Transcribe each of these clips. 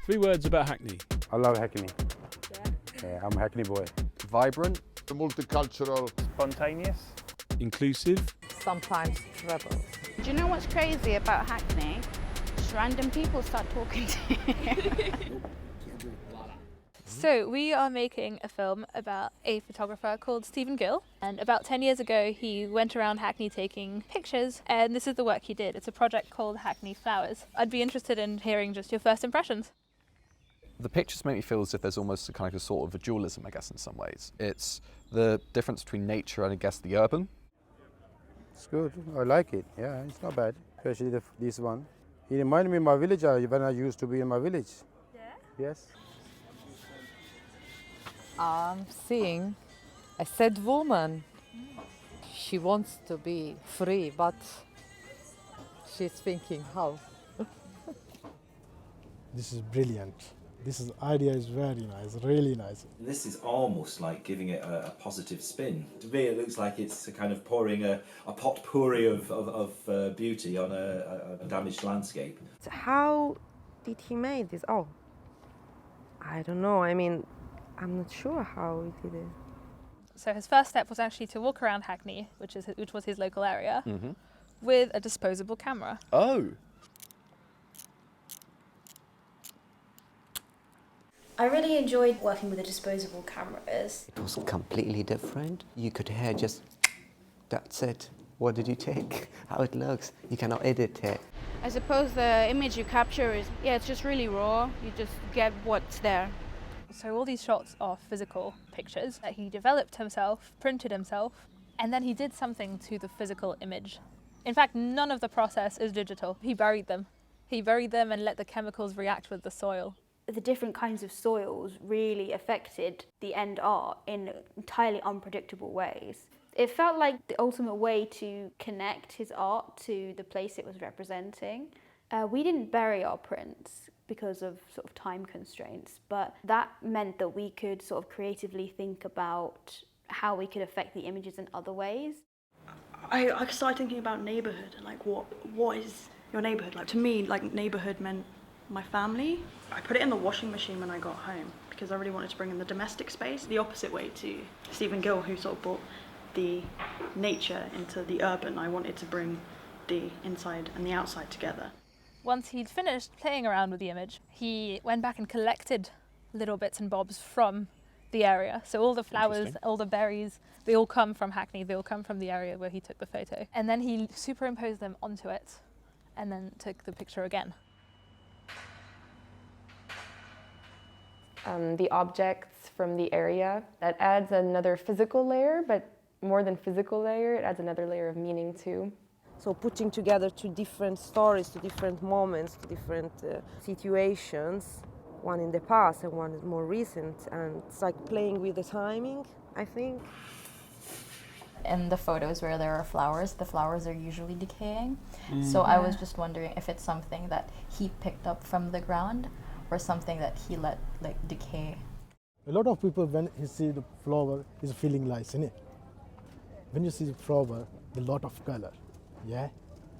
3 words about Hackney. I love Hackney. Yeah, I'm a Hackney boy. Vibrant. Multicultural. Spontaneous. Inclusive. Sometimes trouble. Do you know what's crazy about Hackney? Just random people start talking to you. So we are making a film about a photographer called Gill, and about 10 years ago he went around Hackney taking pictures, and this is the work he did. It's a project called Hackney Flowers. I'd be interested in hearing just your first impressions. The pictures make me feel as if there's almost a kind of a sort of a dualism, I guess, in some ways. It's the difference between nature and, I guess, the urban. It's good. I like it. Yeah, it's not bad. Especially this one. It reminded me of my village when I used to be in my village. Yeah? Yes. I'm seeing a sad woman. She wants to be free, but she's thinking how. This is brilliant. This idea is very nice, really nice. This is almost like giving it a positive spin. To me, it looks like it's a kind of pouring a potpourri of beauty on a damaged landscape. How did he make this? Oh, I don't know. I mean, I'm not sure how he did it. So his first step was actually to walk around Hackney, which was his local area, with a disposable camera. Oh! I really enjoyed working with the disposable cameras. It was completely different. You could hear just, that's it. What did you take? How it looks. You cannot edit it. I suppose the image you capture is, it's just really raw. You just get what's there. So all these shots are physical pictures that he developed himself, printed himself, and then he did something to the physical image. In fact, none of the process is digital. He buried them. He buried them and let the chemicals react with the soil. The different kinds of soils really affected the end art in entirely unpredictable ways. It felt like the ultimate way to connect his art to the place it was representing. We didn't bury our prints because of sort of time constraints, but that meant that we could sort of creatively think about how we could affect the images in other ways. I started thinking about neighbourhood and like what is your neighbourhood? Like to me, like neighbourhood meant my family. I put it in the washing machine when I got home because I really wanted to bring in the domestic space, the opposite way to Gill, who sort of brought the nature into the urban. I wanted to bring the inside and the outside together. Once he'd finished playing around with the image, he went back and collected little bits and bobs from the area. So all the flowers, all the berries, they all come from Hackney, they all come from the area where he took the photo. And then he superimposed them onto it and then took the picture again. The objects from the area, that adds another physical layer, but more than physical layer, it adds another layer of meaning too. So putting together 2 different stories, 2 different moments, 2 different situations, one in the past and one is more recent, and it's like playing with the timing, I think. In the photos where there are flowers, the flowers are usually decaying. So I was just wondering if it's something that he picked up from the ground or something that he let decay. A lot of people, when you see the flower, is feeling nice, isn't it? When you see the flower, a lot of color. Yeah,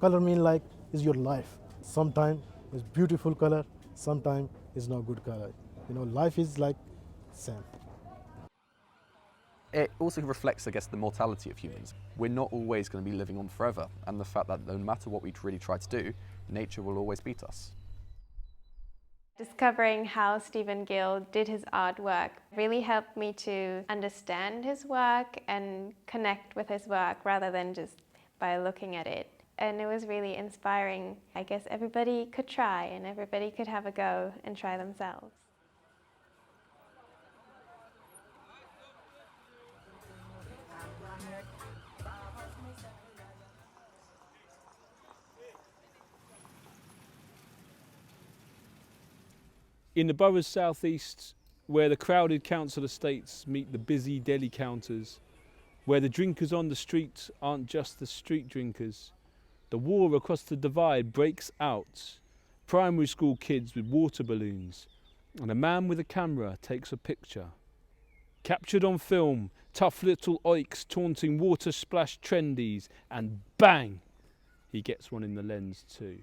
color mean like is your life. Sometimes it's beautiful color, sometimes it's not good color. You know, life is like same. It also reflects, I guess, the mortality of humans. We're not always going to be living on forever, and the fact that no matter what we really try to do, nature will always beat us. Discovering how Gill did his artwork really helped me to understand his work and connect with his work rather than just by looking at it. And it was really inspiring. I guess everybody could try and everybody could have a go and try themselves. In the borough's southeast, where the crowded council estates meet the busy deli counters, where the drinkers on the street aren't just the street drinkers, the war across the divide breaks out. Primary school kids with water balloons, and a man with a camera takes a picture. Captured on film, tough little oiks taunting water-splashed trendies, and bang, he gets one in the lens too.